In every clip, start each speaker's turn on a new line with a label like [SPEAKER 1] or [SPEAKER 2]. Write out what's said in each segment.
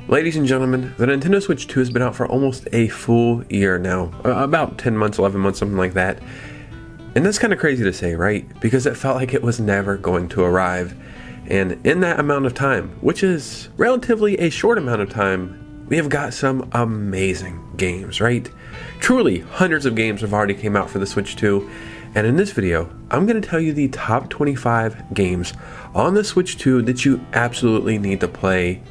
[SPEAKER 1] Ladies and gentlemen, the Nintendo Switch 2 has been out for almost a full year now, about 10 months, 11 months, something like that. And that's kind of crazy to say, right? Because it felt like it was never going to arrive. And in that amount of time, which is relatively a short amount of time, we have got some amazing games, right? Truly, hundreds of games have already came out for the Switch 2. And in this video, I'm going to tell you the top 25 games on the Switch 2 that you absolutely need to play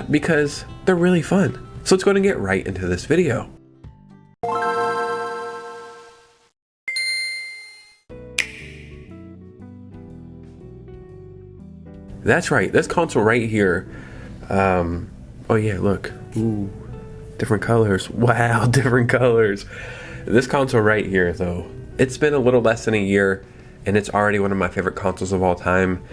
[SPEAKER 1] because they're really fun. So let's go ahead and get right into this video. That's right, this console right here. Oh yeah, look. Ooh, different colors. Wow, different colors. This console right here though, it's been a little less than a year and it's already one of my favorite consoles of all time.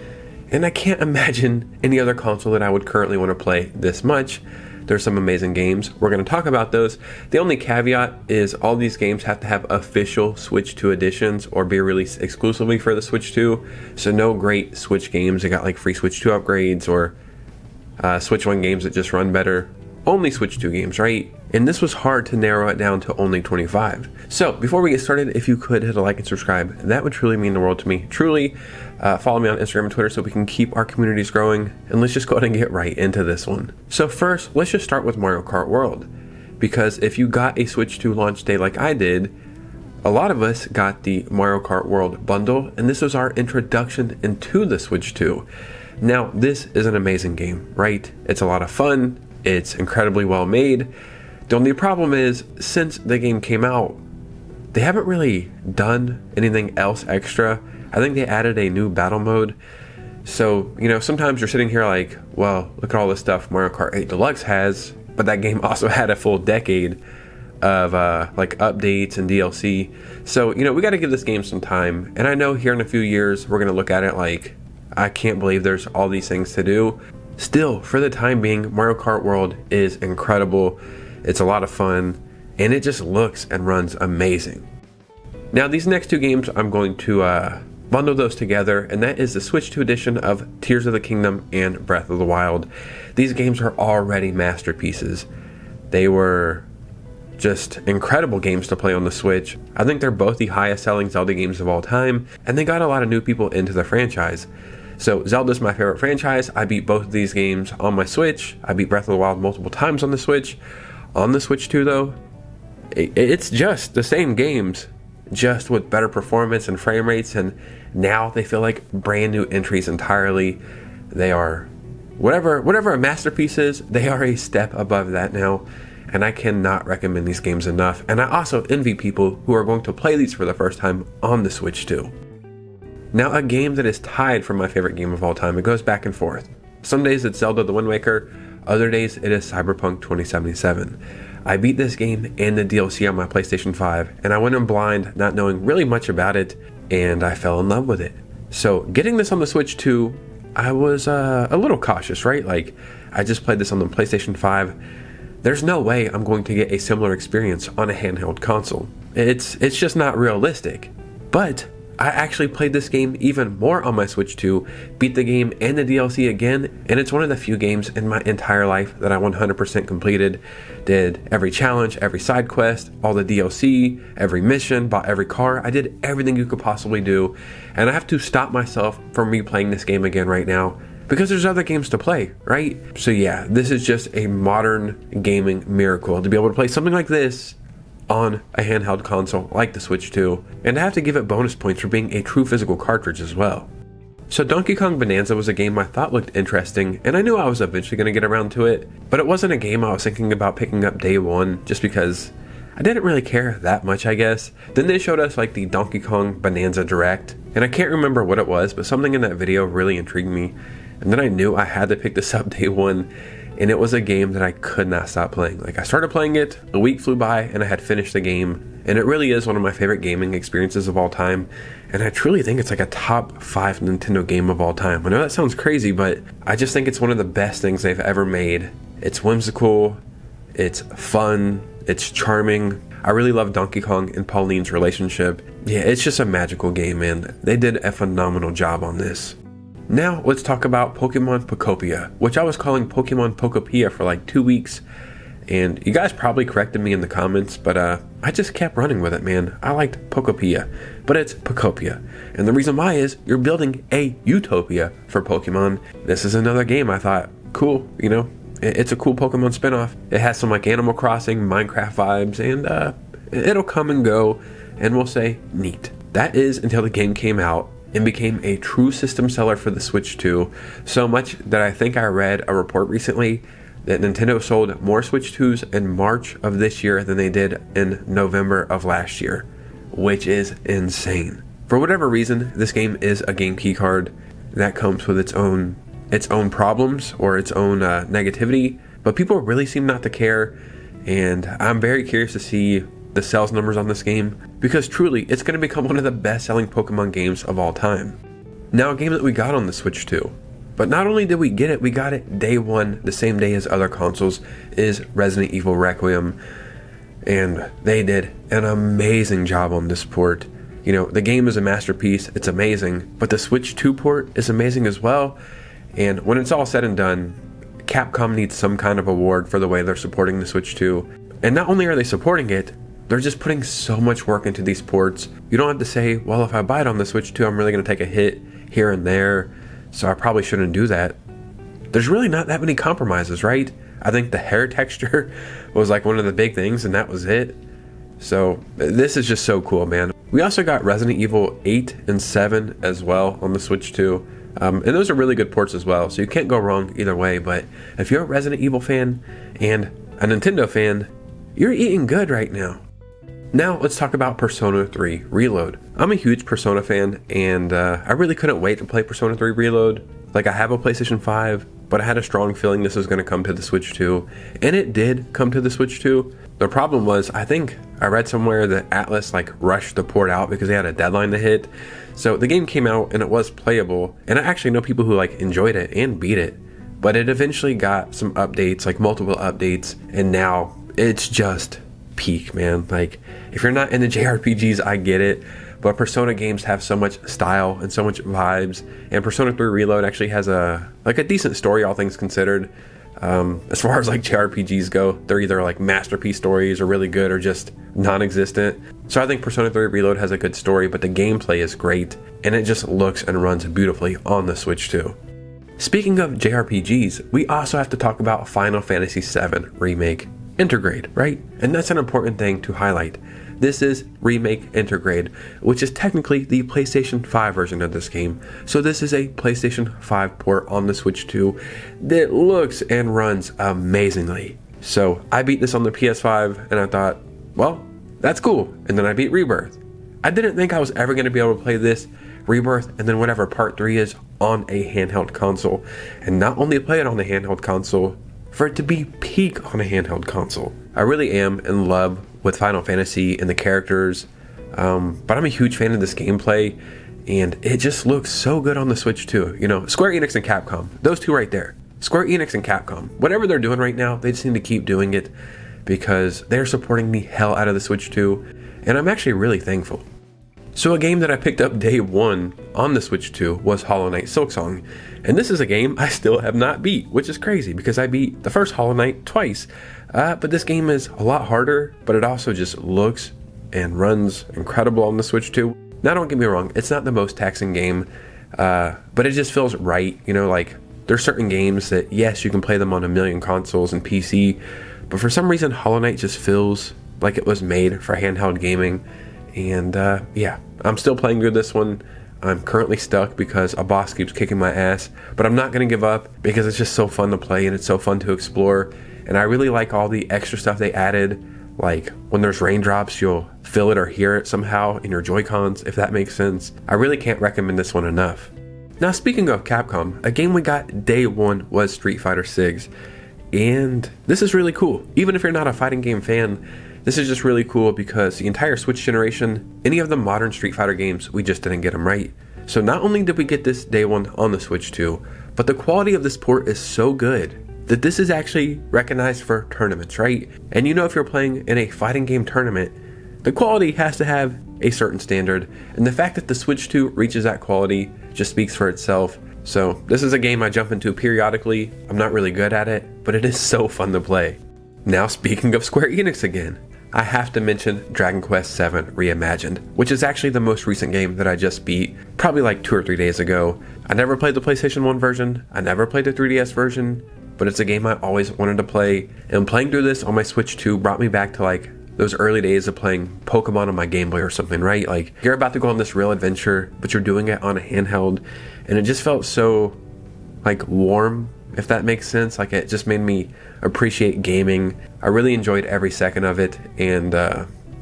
[SPEAKER 1] And I can't imagine any other console that I would currently want to play this much. There's some amazing games. We're going to talk about those. The only caveat is all these games have to have official Switch 2 editions or be released exclusively for the Switch 2. So no great Switch games that got like free Switch 2 upgrades or Switch 1 games that just run better. Only Switch 2 games, right? And this was hard to narrow it down to only 25. So before we get started, if you could hit a like and subscribe, that would truly mean the world to me. Truly, follow me on Instagram and Twitter so we can keep our communities growing. And let's just go ahead and get right into this one. So first, let's just start with Mario Kart World. Because if you got a Switch 2 launch day like I did, a lot of us got the Mario Kart World bundle, and this was our introduction into the Switch 2. Now, this is an amazing game, right? It's a lot of fun. It's incredibly well made. The only problem is, since the game came out, they haven't really done anything else extra. I think they added a new battle mode. So, you know, sometimes you're sitting here like, well, look at all this stuff Mario Kart 8 Deluxe has, but that game also had a full decade of like updates and DLC. So, you know, we got to give this game some time. And I know here in a few years, we're going to look at it like, I can't believe there's all these things to do. Still, for the time being, Mario Kart World is incredible. It's a lot of fun, and it just looks and runs amazing. Now, these next two games, I'm going to bundle those together, and that is the Switch 2 edition of Tears of the Kingdom and Breath of the Wild. These games are already masterpieces. They were just incredible games to play on the Switch. I think they're both the highest selling Zelda games of all time, and they got a lot of new people into the franchise. So Zelda's my favorite franchise. I beat both of these games on my Switch. I beat Breath of the Wild multiple times on the Switch. On the Switch 2 though, it's just the same games, just with better performance and frame rates, and now they feel like brand new entries entirely. They are, whatever a masterpiece is, they are a step above that now, and I cannot recommend these games enough. And I also envy people who are going to play these for the first time on the Switch 2. Now, a game that is tied for my favorite game of all time. It goes back and forth. Some days it's Zelda the Wind Waker, other days it is Cyberpunk 2077. I beat this game and the DLC on my PlayStation 5, and I went in blind, not knowing really much about it, and I fell in love with it. So getting this on the Switch 2, I was a little cautious, right? Like, I just played this on the PlayStation 5. There's no way I'm going to get a similar experience on a handheld console. It's just not realistic. But I actually played this game even more on my Switch 2, beat the game and the DLC again, and it's one of the few games in my entire life that I 100% completed. Did every challenge, every side quest, all the DLC, every mission, bought every car. I did everything you could possibly do, and I have to stop myself from replaying this game again right now because there's other games to play, right? So yeah, this is just a modern gaming miracle to be able to play something like this on a handheld console like the Switch 2, and I have to give it bonus points for being a true physical cartridge as well. So Donkey Kong Bonanza was a game I thought looked interesting, and I knew I was eventually going to get around to it, but it wasn't a game I was thinking about picking up day one just because I didn't really care that much, I guess. Then they showed us like the Donkey Kong Bonanza Direct, and I can't remember what it was, but something in that video really intrigued me, and then I knew I had to pick this up day one. And it was a game that I could not stop playing. Like, I started playing it, a week flew by, and I had finished the game. And it really is one of my favorite gaming experiences of all time. And I truly think it's like a top 5 Nintendo game of all time. I know that sounds crazy, but I just think it's one of the best things they've ever made. It's whimsical, it's fun, it's charming. I really love Donkey Kong and Pauline's relationship. Yeah, it's just a magical game, man. They did a phenomenal job on this. Now let's talk about Pokemon POKOPIA, which I was calling Pokemon POKOPIA for like 2 weeks, and you guys probably corrected me in the comments, but I just kept running with it, man. I liked POKOPIA, but it's POKOPIA, and the reason why is you're building a utopia for Pokemon. This is another game I thought, cool, you know, it's a cool Pokemon spinoff. It has some like Animal Crossing, Minecraft vibes, and it'll come and go, and we'll say neat. That is until the game came out and became a true system seller for the Switch 2, so much that I think I read a report recently that Nintendo sold more Switch 2s in March of this year than they did in November of last year, which is insane. For whatever reason, this game is a game key card that comes with its own problems or its own negativity, but people really seem not to care, and I'm very curious to see the sales numbers on this game, because truly it's going to become one of the best selling Pokemon games of all time. Now, a game that we got on the Switch 2, but not only did we get it, we got it day one, the same day as other consoles, is Resident Evil Requiem, and they did an amazing job on this port. You know, the game is a masterpiece, it's amazing, but the Switch 2 port is amazing as well, and when it's all said and done, Capcom needs some kind of award for the way they're supporting the Switch 2, and not only are they supporting it, they're just putting so much work into these ports. You don't have to say, well, if I buy it on the Switch 2, I'm really going to take a hit here and there, so I probably shouldn't do that. There's really not that many compromises, right? I think the hair texture was like one of the big things, and that was it. So this is just so cool, man. We also got Resident Evil 8 and 7 as well on the Switch 2. And those are really good ports as well, so you can't go wrong either way. But if you're a Resident Evil fan and a Nintendo fan, you're eating good right now. Now let's talk about Persona 3 Reload. I'm a huge Persona fan, and I really couldn't wait to play Persona 3 Reload. Like, I have a PlayStation 5, but I had a strong feeling this was going to come to the Switch 2, and it did come to the Switch 2. The problem was, I think I read somewhere that Atlas like rushed the port out because they had a deadline to hit. So the game came out and it was playable, and I actually know people who like enjoyed it and beat it, but it eventually got some updates, like multiple updates, and now it's just peak, man. Like, if you're not into JRPGs, I get it, but Persona games have so much style and so much vibes, and Persona 3 Reload actually has a decent story, all things considered. As far as like JRPGs go, they're either like masterpiece stories or really good or just non-existent. So I think Persona 3 Reload has a good story, but the gameplay is great, and it just looks and runs beautifully on the Switch 2. Speaking of JRPGs, we also have to talk about Final Fantasy VII Remake Intergrade, right? And that's an important thing to highlight. This is Remake Intergrade, which is technically the PlayStation 5 version of this game. So this is a PlayStation 5 port on the Switch 2 that looks and runs amazingly. So I beat this on the PS5 and I thought, well, that's cool. And then I beat Rebirth. I didn't think I was ever going to be able to play this, Rebirth, and then whatever Part 3 is on a handheld console. And not only play it on the handheld console, for it to be peak on a handheld console. I really am in love with Final Fantasy and the characters, but I'm a huge fan of this gameplay, and it just looks so good on the Switch too. You know, Square Enix and Capcom, those two right there. Square Enix and Capcom, whatever they're doing right now, they just need to keep doing it because they're supporting the hell out of the Switch 2, and I'm actually really thankful. So a game that I picked up day one on the Switch 2 was Hollow Knight Silksong, and this is a game I still have not beat, which is crazy because I beat the first Hollow Knight twice, but this game is a lot harder, but it also just looks and runs incredible on the Switch 2. Now don't get me wrong, it's not the most taxing game, but it just feels right, you know, like there's certain games that yes, you can play them on a million consoles and PC, but for some reason Hollow Knight just feels like it was made for handheld gaming. And yeah, I'm still playing through this one. I'm currently stuck because a boss keeps kicking my ass, but I'm not going to give up because it's just so fun to play and it's so fun to explore. And I really like all the extra stuff they added, like when there's raindrops, you'll feel it or hear it somehow in your Joy-Cons, if that makes sense. I really can't recommend this one enough. Now, speaking of Capcom, a game we got day one was Street Fighter 6, and this is really cool. Even if you're not a fighting game fan, this is just really cool because the entire Switch generation, any of the modern Street Fighter games, we just didn't get them right. So not only did we get this day one on the Switch 2, but the quality of this port is so good that this is actually recognized for tournaments, right? And you know, if you're playing in a fighting game tournament, the quality has to have a certain standard, and the fact that the Switch 2 reaches that quality just speaks for itself. So this is a game I jump into periodically. I'm not really good at it, but it is so fun to play. Now speaking of Square Enix again, I have to mention Dragon Quest VII Reimagined, which is actually the most recent game that I just beat, probably like 2 or 3 days ago. I never played the PlayStation 1 version, I never played the 3DS version, but it's a game I always wanted to play, and playing through this on my Switch 2 brought me back to like those early days of playing Pokemon on my Game Boy or something, right? Like, you're about to go on this real adventure, but you're doing it on a handheld, and it just felt so, like, warm, if that makes sense. Like, it just made me appreciate gaming. I really enjoyed every second of it, and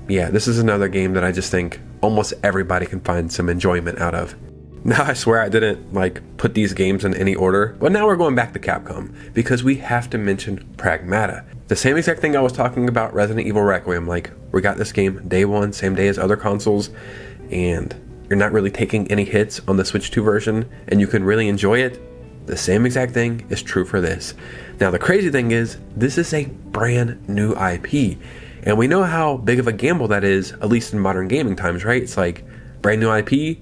[SPEAKER 1] yeah, this is another game that I just think almost everybody can find some enjoyment out of. Now I swear I didn't like put these games in any order, but now we're going back to Capcom because we have to mention Pragmata. The same exact thing I was talking about Resident Evil Requiem, like we got this game day one, same day as other consoles, and you're not really taking any hits on the Switch 2 version and you can really enjoy it. The same exact thing is true for this. Now the crazy thing is, this is a brand new IP, and we know how big of a gamble that is, at least in modern gaming times, right? It's like, brand new IP,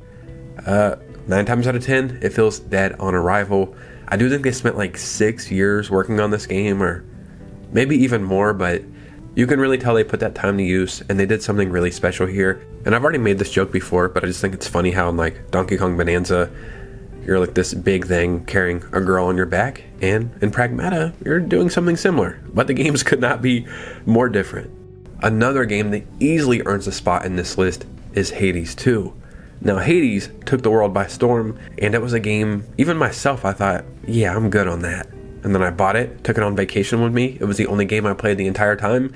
[SPEAKER 1] 9 times out of 10, it feels dead on arrival. I do think they spent like 6 years working on this game, or maybe even more, but you can really tell they put that time to use, and they did something really special here. And I've already made this joke before, but I just think it's funny how in like Donkey Kong Bonanza, you're like this big thing carrying a girl on your back, and in Pragmata, you're doing something similar, but the games could not be more different. Another game that easily earns a spot in this list is Hades 2. Now Hades took the world by storm, and it was a game, even myself, I thought, yeah, I'm good on that. And then I bought it, took it on vacation with me. It was the only game I played the entire time,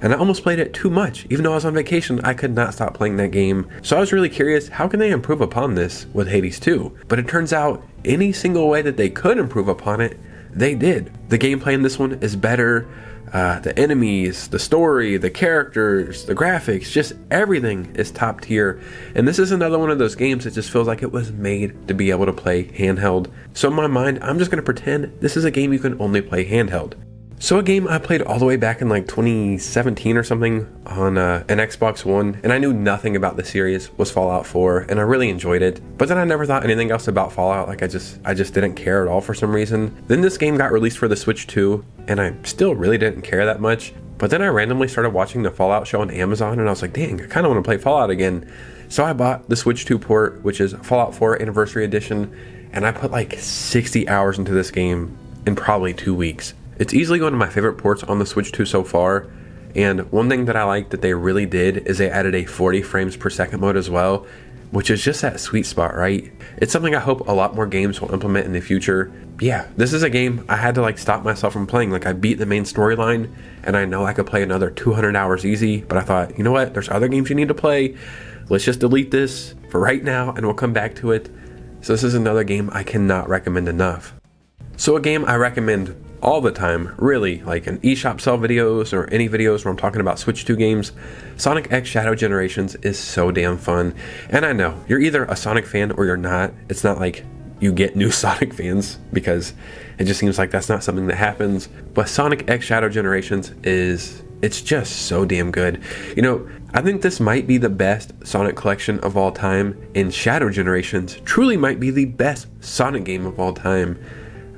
[SPEAKER 1] and I almost played it too much. Even though I was on vacation, I could not stop playing that game. So I was really curious, how can they improve upon this with Hades 2? But it turns out, any single way that they could improve upon it, they did. The gameplay in this one is better. The enemies, the story, the characters, the graphics, just everything is top tier. And this is another one of those games that just feels like it was made to be able to play handheld. So in my mind, I'm just going to pretend this is a game you can only play handheld. So a game I played all the way back in like 2017 or something on an Xbox One, and I knew nothing about the series, was Fallout 4, and I really enjoyed it. But then I never thought anything else about Fallout, like I just didn't care at all for some reason. Then this game got released for the Switch 2, and I still really didn't care that much. But then I randomly started watching the Fallout show on Amazon, and I was like, dang, I kind of want to play Fallout again. So I bought the Switch 2 port, which is Fallout 4 Anniversary Edition, and I put like 60 hours into this game in probably 2 weeks. It's easily one of my favorite ports on the Switch 2 so far, and one thing that I like that they really did is they added a 40 frames per second mode as well, which is just that sweet spot, right? It's something I hope a lot more games will implement in the future. Yeah, this is a game I had to like stop myself from playing. Like, I beat the main storyline, and I know I could play another 200 hours easy, but I thought, you know what, there's other games you need to play. Let's just delete this for right now, and we'll come back to it. So this is another game I cannot recommend enough. So a game I recommend all the time, really, like in eShop sell videos or any videos where I'm talking about Switch 2 games, Sonic X Shadow Generations is so damn fun. And I know, you're either a Sonic fan or you're not. It's not like you get new Sonic fans, because it just seems like that's not something that happens. But Sonic X Shadow Generations it's just so damn good. You know, I think this might be the best Sonic collection of all time, and Shadow Generations truly might be the best Sonic game of all time.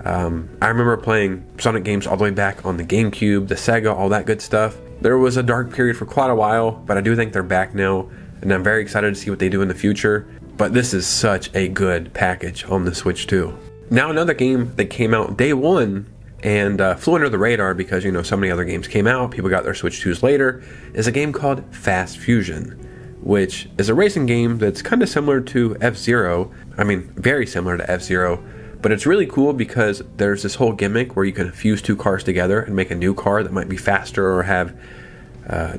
[SPEAKER 1] I remember playing Sonic games all the way back on the GameCube, the Sega, all that good stuff. There was a dark period for quite a while, but I do think they're back now, and I'm very excited to see what they do in the future. But this is such a good package on the Switch 2. Now another game that came out day one and flew under the radar because, you know, so many other games came out, people got their Switch 2s later, is a game called Fast Fusion, which is a racing game that's kind of similar to F-Zero. I mean, very similar to F-Zero. But it's really cool because there's this whole gimmick where you can fuse 2 cars together and make a new car that might be faster or have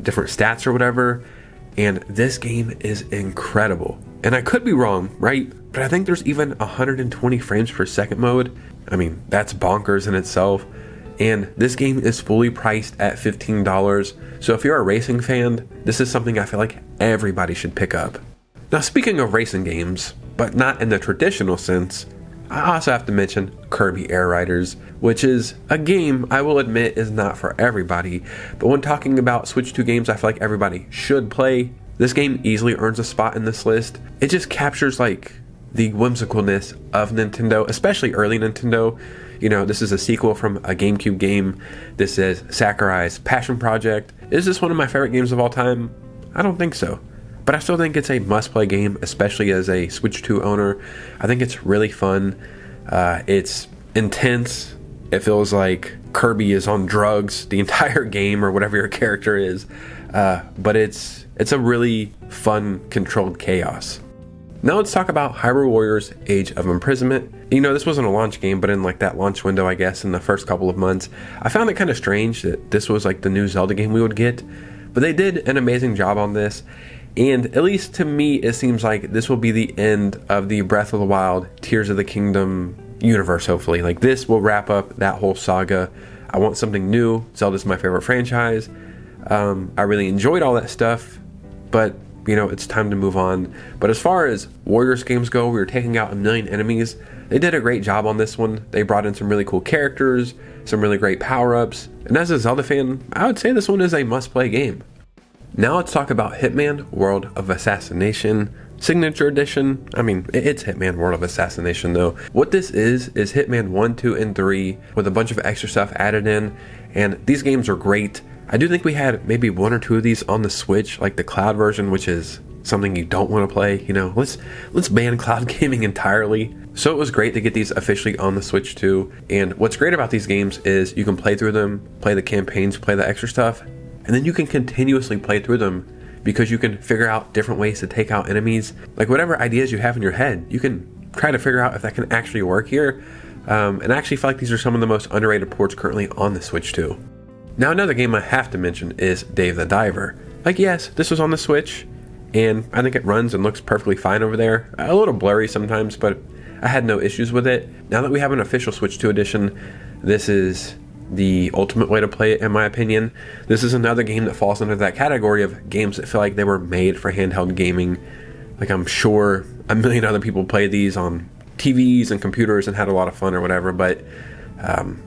[SPEAKER 1] different stats or whatever. And this game is incredible. And I could be wrong, right? But I think there's even 120 frames per second mode. I mean, that's bonkers in itself. And this game is fully priced at $15. So if you're a racing fan, this is something I feel like everybody should pick up. Now, speaking of racing games, but not in the traditional sense, I also have to mention Kirby Air Riders, which is a game I will admit is not for everybody, but when talking about Switch 2 games I feel like everybody should play, this game easily earns a spot in this list. It just captures like the whimsicalness of Nintendo, especially early Nintendo. You know, this is a sequel from a GameCube game. This is Sakurai's passion project. Is this one of my favorite games of all time? I don't think so. But I still think it's a must-play game, especially as a Switch 2 owner. I think it's really fun. It's intense. It feels like Kirby is on drugs the entire game, or whatever your character is. But it's a really fun, controlled chaos. Now let's talk about Hyrule Warriors Age of Imprisonment. You know, this wasn't a launch game, but in like that launch window, I guess, in the first couple of months, I found it kind of strange that this was like the new Zelda game we would get. But they did an amazing job on this. And at least to me, it seems like this will be the end of the Breath of the Wild, Tears of the Kingdom universe, hopefully. Like, this will wrap up that whole saga. I want something new. Zelda's my favorite franchise. I really enjoyed all that stuff, but you know, it's time to move on. But as far as Warriors games go, we were taking out 1 million enemies. They did a great job on this one. They brought in some really cool characters, some really great power-ups, and as a Zelda fan, I would say this one is a must-play game. Now let's talk about Hitman World of Assassination Signature Edition. I mean, it's Hitman World of Assassination though. What this is Hitman 1, 2, and 3 with a bunch of extra stuff added in, and these games are great. I do think we had maybe 1 or 2 of these on the Switch, like the cloud version, which is something you don't want to play. You know, let's ban cloud gaming entirely. So it was great to get these officially on the Switch too. And what's great about these games is you can play through them, play the campaigns, play the extra stuff, and then you can continuously play through them because you can figure out different ways to take out enemies. Like, whatever ideas you have in your head, you can try to figure out if that can actually work here. And I actually feel like these are some of the most underrated ports currently on the Switch too. Now another game I have to mention is Dave the Diver. Like, yes, this was on the Switch, and I think it runs and looks perfectly fine over there. A little blurry sometimes, but I had no issues with it. Now that we have an official Switch 2 edition, this is the ultimate way to play it, in my opinion. This is another game that falls under that category of games that feel like they were made for handheld gaming. Like, I'm sure 1 million other people play these on TVs and computers and had a lot of fun or whatever, but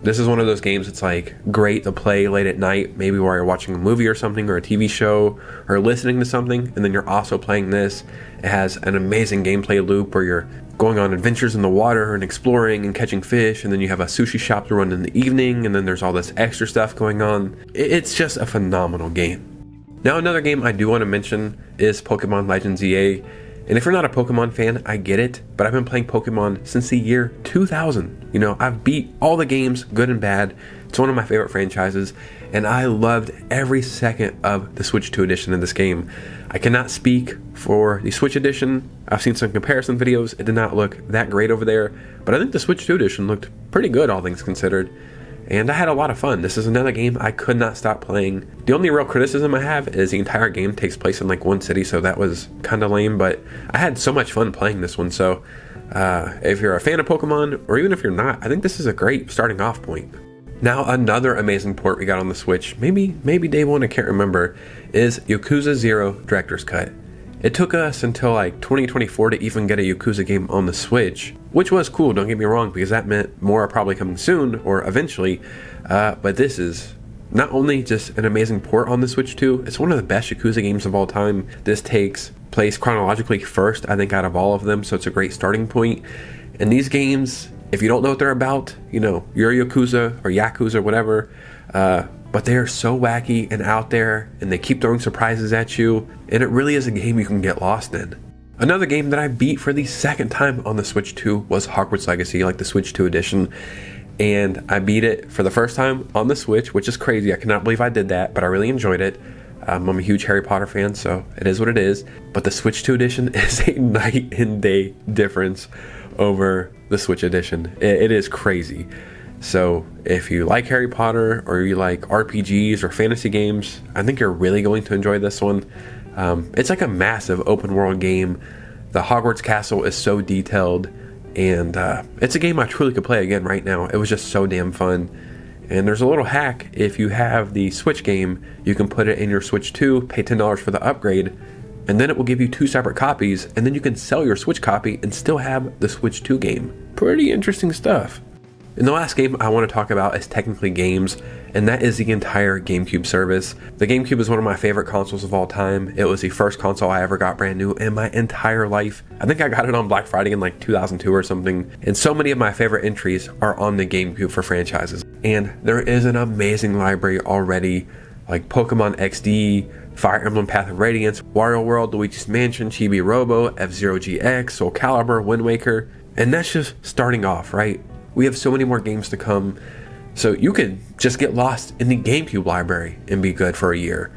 [SPEAKER 1] this is one of those games that's like great to play late at night, maybe while you're watching a movie or something, or a TV show, or listening to something, and then you're also playing this. It has an amazing gameplay loop where you're going on adventures in the water and exploring and catching fish, and then you have a sushi shop to run in the evening, and then there's all this extra stuff going on. It's just a phenomenal game. Now another game I do want to mention is Pokemon Legends EA. And if you're not a Pokemon fan, I get it, but I've been playing Pokemon since the year 2000. You know, I've beat all the games, good and bad. It's one of my favorite franchises, and I loved every second of the Switch 2 edition of this game. I cannot speak for the Switch edition. I've seen some comparison videos. It did not look that great over there, but I think the Switch 2 edition looked pretty good, all things considered. And I had a lot of fun. This is another game I could not stop playing. The only real criticism I have is the entire game takes place in like one city, so that was kind of lame, but I had so much fun playing this one. So if you're a fan of Pokemon, or even if you're not, I think this is a great starting off point. Now another amazing port we got on the Switch, maybe day one, I can't remember, is Yakuza 0 Director's Cut. It took us until like 2024 to even get a Yakuza game on the Switch, which was cool, don't get me wrong, because that meant more are probably coming soon, or eventually, but this is not only just an amazing port on the Switch 2, it's one of the best Yakuza games of all time. This takes place chronologically first, I think, out of all of them, so it's a great starting point. And these games, if you don't know what they're about, you know, you're a Yakuza, or Yakuza, or whatever, but they are so wacky and out there, and they keep throwing surprises at you, and it really is a game you can get lost in. Another game that I beat for the second time on the Switch 2 was Hogwarts Legacy, like the Switch 2 edition, and I beat it for the first time on the Switch, which is crazy. I cannot believe I did that, but I really enjoyed it. I'm a huge Harry Potter fan, so it is what it is, but the Switch 2 edition is a night and day difference over the Switch edition. It is crazy. So if you like Harry Potter, or you like RPGs or fantasy games, I think you're really going to enjoy this one. It's like a massive open world game. The Hogwarts castle is so detailed, and it's a game I truly could play again right now. It was just so damn fun. And there's a little hack. If you have the Switch game, you can put it in your Switch 2, pay $10 for the upgrade, and then it will give you 2 separate copies, and then you can sell your Switch copy and still have the Switch 2 game. Pretty interesting stuff. And the last game I want to talk about is technically games, and that is the entire GameCube service. The GameCube is one of my favorite consoles of all time. It was the first console I ever got brand new in my entire life. I think I got it on Black Friday in like 2002 or something. And so many of my favorite entries are on the GameCube for franchises. And there is an amazing library already, like Pokemon XD, Fire Emblem Path of Radiance, Wario World, Luigi's Mansion, Chibi Robo, F-Zero GX, Soul Calibur, Wind Waker. And that's just starting off, right? We have so many more games to come, so you can just get lost in the GameCube library and be good for a year.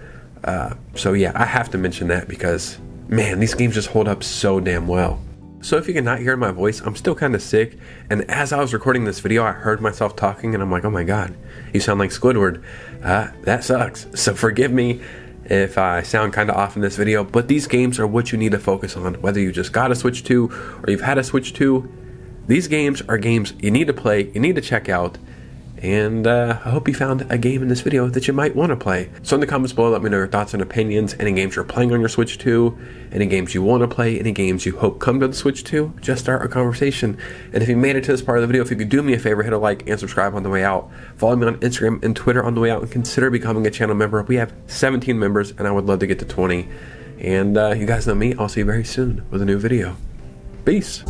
[SPEAKER 1] So yeah, I have to mention that because, man, these games just hold up so damn well. So if you cannot hear my voice, I'm still kind of sick, and as I was recording this video, I heard myself talking, and I'm like, oh my god, you sound like Squidward. That sucks. So forgive me if I sound kind of off in this video, but these games are what you need to focus on, whether you just got a Switch 2 or you've had a Switch 2. These games are games you need to play, you need to check out, and I hope you found a game in this video that you might want to play. So in the comments below, let me know your thoughts and opinions, any games you're playing on your Switch 2, any games you want to play, any games you hope come to the Switch 2, just start a conversation. And if you made it to this part of the video, if you could do me a favor, hit a like and subscribe on the way out. Follow me on Instagram and Twitter on the way out, and consider becoming a channel member. We have 17 members, and I would love to get to 20. And you guys know me, I'll see you very soon with a new video. Peace.